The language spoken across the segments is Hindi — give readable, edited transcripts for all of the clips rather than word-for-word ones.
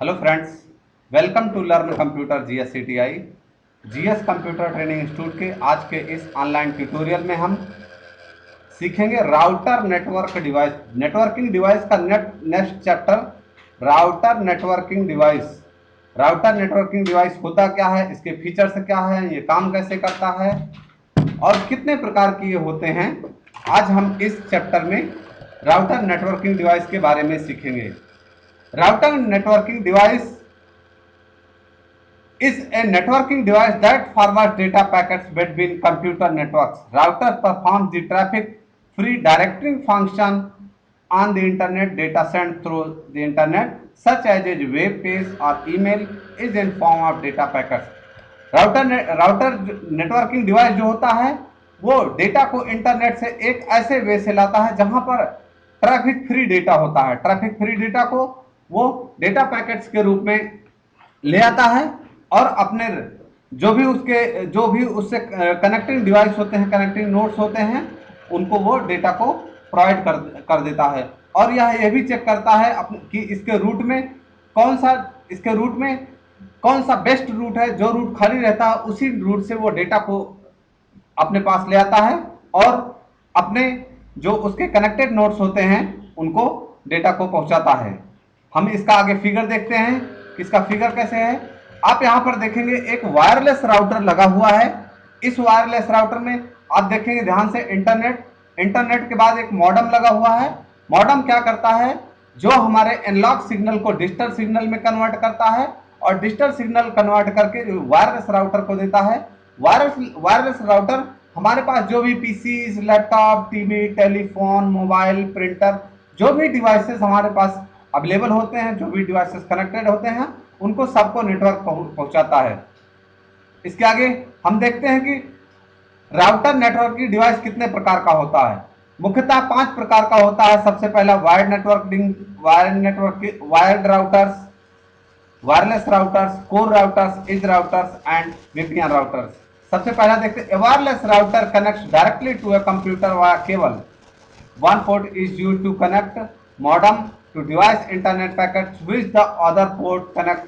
Hello friends, welcome to learn computer GSCTI GS computer training institute के आज के इस ऑनलाइन ट्यूटोरियल में हम सीखेंगे router network device. Networking device का next chapter router networking device. Router networking device होता क्या है, इसके फीचर्स क्या है, ये काम कैसे करता है और कितने प्रकार के ये होते हैं। आज हम इस चैप्टर में राउटर नेटवर्किंग डिवाइस के बारे में सीखेंगे। Router networking device is a networking device that forwards data packets between computer networks. Router performs the traffic-free directing function on the internet. Data sent through the internet, such as a web page or email, is in form of data packets. Router networking device जो होता है वो डेटा को इंटरनेट से एक ऐसे वे से लाता है जहां पर ट्रैफिक फ्री डेटा होता है। ट्रैफिक फ्री डेटा को वो डेटा पैकेट्स के रूप में ले आता है और अपने जो भी उससे कनेक्टिंग डिवाइस होते हैं, कनेक्टिंग नोड्स होते हैं, उनको वो डेटा को प्रोवाइड कर देता है। और यह भी चेक करता है कि इसके रूट में कौन सा बेस्ट रूट है। जो रूट खाली रहता है उसी रूट से वो डेटा को अपने पास ले आता है और अपने जो उसके कनेक्टेड नोड्स होते हैं उनको डेटा को पहुंचाता है। हम इसका आगे फिगर देखते हैं कि इसका फिगर कैसे है। आप यहां पर देखेंगे एक वायरलेस राउटर लगा हुआ है। इस वायरलेस राउटर में आप देखेंगे ध्यान से इंटरनेट के बाद एक मॉडेम लगा हुआ है। मॉडेम क्या करता है, जो हमारे एनालॉग सिग्नल को डिजिटल सिग्नल में कन्वर्ट करता है और डिजिटल सिग्नल कन्वर्ट करके वायरलेस राउटर को देता है। वायरलेस राउटर हमारे पास जो भी PC, laptop, TV, telephone, mobile, printer, जो भी डिवाइसेस हमारे पास अवेलेबल होते हैं, जो भी डिवाइसेस कनेक्टेड होते हैं, उनको सबको नेटवर्क पहुंचाता है। इसके आगे हम देखते हैं कि राउटर नेटवर्क की डिवाइस कितने प्रकार का होता है। मुख्यतः 5 प्रकार का होता है। सबसे पहला wired routers, wireless routers, core routers, edge routers and VPN routers. सबसे पहला देखते हैं wireless router connects directly to a computer via cable. One port is used to connect modem to device internet packets, which the other port connect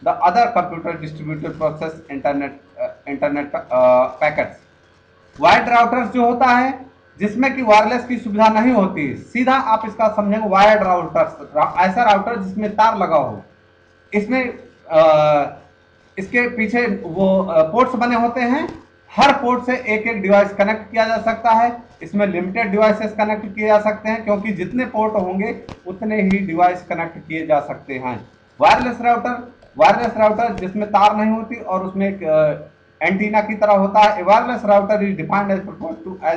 the other computer distributed process internet packets. Wired routers जो होता है जिसमें कि वायरलेस की सुविधा नहीं होती, सीधा आप इसका समझेंगे वायर्ड राउटर्स, ऐसा राउटर जिसमें तार लगा हो। इसमें इसके पीछे वो पोर्ट्स बने होते हैं। हर पोर्ट से एक एक डिवाइस कनेक्ट किया जा सकता है। इसमें लिमिटेड डिवाइसेस कनेक्ट किए जा सकते हैं क्योंकि जितने पोर्ट होंगे उतने ही डिवाइस कनेक्ट किए जा सकते हैं। वायरलेस राउटर जिसमें तार नहीं होती और उसमें एक एंटीना की तरह होता है। Wireless router is defined as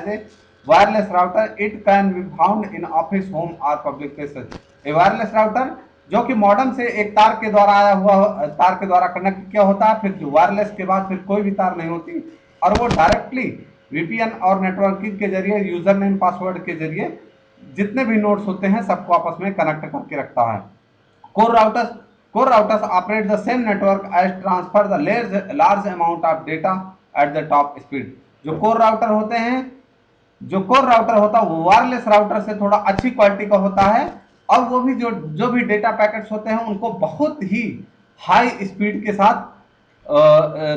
a wireless router. It can be found in office, home और public places. A wireless router जो कि मॉडेम से एक तार के द्वारा कनेक्ट किया होता है, फिर जो वायरलेस के बाद फिर कोई भी तार नहीं होती और वो डायरेक्टली VPN और नेटवर्किंग के जरिए, यूजर नेम पासवर्ड के जरिए जितने भी नोड्स होते हैं सबको आपस में कनेक्ट करके रखता है। Core routers operate the same network as transfer the large amount of data at the top speed. जो कोर राउटर होता है वो वायरलेस राउटर से थोड़ा अच्छी क्वालिटी का होता है और वो भी जो भी डेटा पैकेट्स होते हैं उनको बहुत ही हाई स्पीड के साथ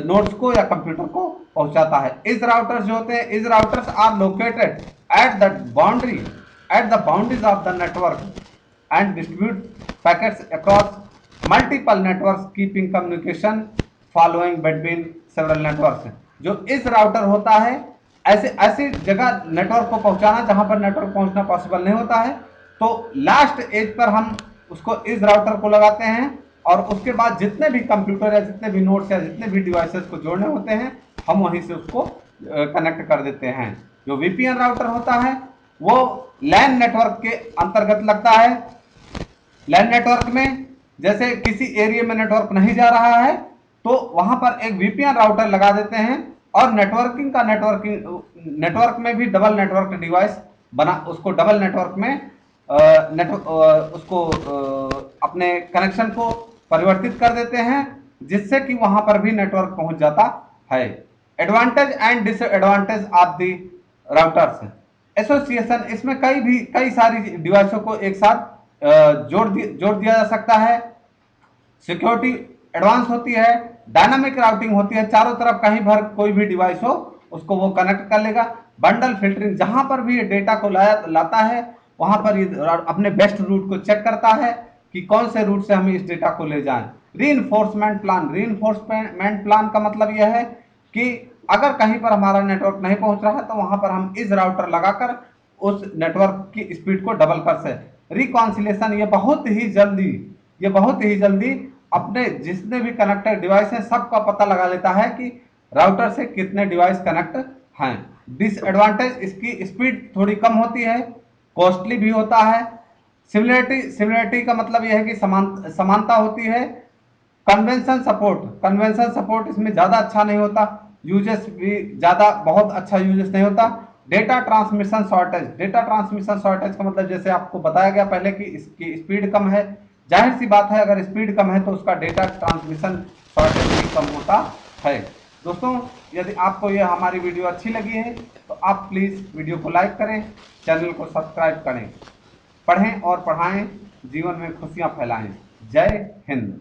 नोड्स को या कंप्यूटर को पहुंचाता है। इस राउटर्स जो होते हैं, इस routers are located at the boundaries of the network and distribute packets across multiple networks, keeping communication following between several networks. जो इस राउटर होता है ऐसी जगह नेटवर्क को पहुंचाना जहां पर नेटवर्क पहुंचना पॉसिबल नहीं होता है, तो लास्ट एज पर हम उसको इस राउटर को लगाते हैं और उसके बाद जितने भी कंप्यूटर या जितने भी नोड्स या जितने भी डिवाइसेस को जोड़ने होते हैं हम वहीं से उसको कनेक्ट कर देते हैं। जो VPN राउटर होता है वो लैन नेटवर्क के अंतर्गत लगता है। लैन नेटवर्क में जैसे किसी एरिया में नेटवर्क नहीं जा रहा है तो वहां पर एक VPN राउटर लगा देते हैं और नेटवर्क में भी डबल नेटवर्क डिवाइस बना, उसको डबल नेटवर्क में उसको अपने कनेक्शन को परिवर्तित कर देते हैं जिससे कि वहां पर भी नेटवर्क पहुंच जाता है। Advantage and disadvantage of the routers association. इसमें कई सारी डिवाइसों को एक साथ जोड़ दिया जा सकता है। सिक्योरिटी एडवांस होती है, डायनामिक राउटिंग होती है, चारों तरफ कहीं भर कोई भी डिवाइस हो उसको वो कनेक्ट कर लेगा। बंडल फिल्टरिंग, जहां पर भी ये डेटा को लाता है वहां पर ये अपने बेस्ट रूट को चेक करता है कि कौन से रूट से हम इस डेटा को ले जाएं। रीइंफोर्समेंट प्लान, रीइंफोर्समेंट प्लान का मतलब यह है कि अगर कहीं पर हमारा नेटवर्क नहीं पहुंच रहा है तो वहां पर हम इस राउटर लगाकर उस नेटवर्क की स्पीड को डबल कर सकते। रिकॉन्सिलेशन, ये बहुत ही जल्दी अपने जितने भी कनेक्टेड डिवाइस हैं सबका पता लगा लेता है कि राउटर से कितने डिवाइस कनेक्ट हैं। डिसएडवांटेज, इसकी स्पीड थोड़ी कम होती है, कॉस्टली भी होता है। सिमिलरिटी का मतलब यह है कि समानता होती है। कन्वेंशन सपोर्ट इसमें ज्यादा अच्छा नहीं होता, यूजेस भी ज्यादा बहुत अच्छा यूजेस नहीं होता। डेटा ट्रांसमिशन शॉर्टेज का मतलब जैसे आपको बताया गया पहले कि इसकी स्पीड कम है, जाहिर सी बात है अगर स्पीड कम है तो उसका डेटा ट्रांसमिशन शॉर्टेज भी कम होता है। दोस्तों, यदि आपको यह हमारी वीडियो अच्छी लगी है तो आप प्लीज वीडियो को लाइक करें, चैनल को सब्सक्राइब करें। पढ़ें और पढ़ाएं, जीवन में खुशियां फैलाएं। जय हिंद।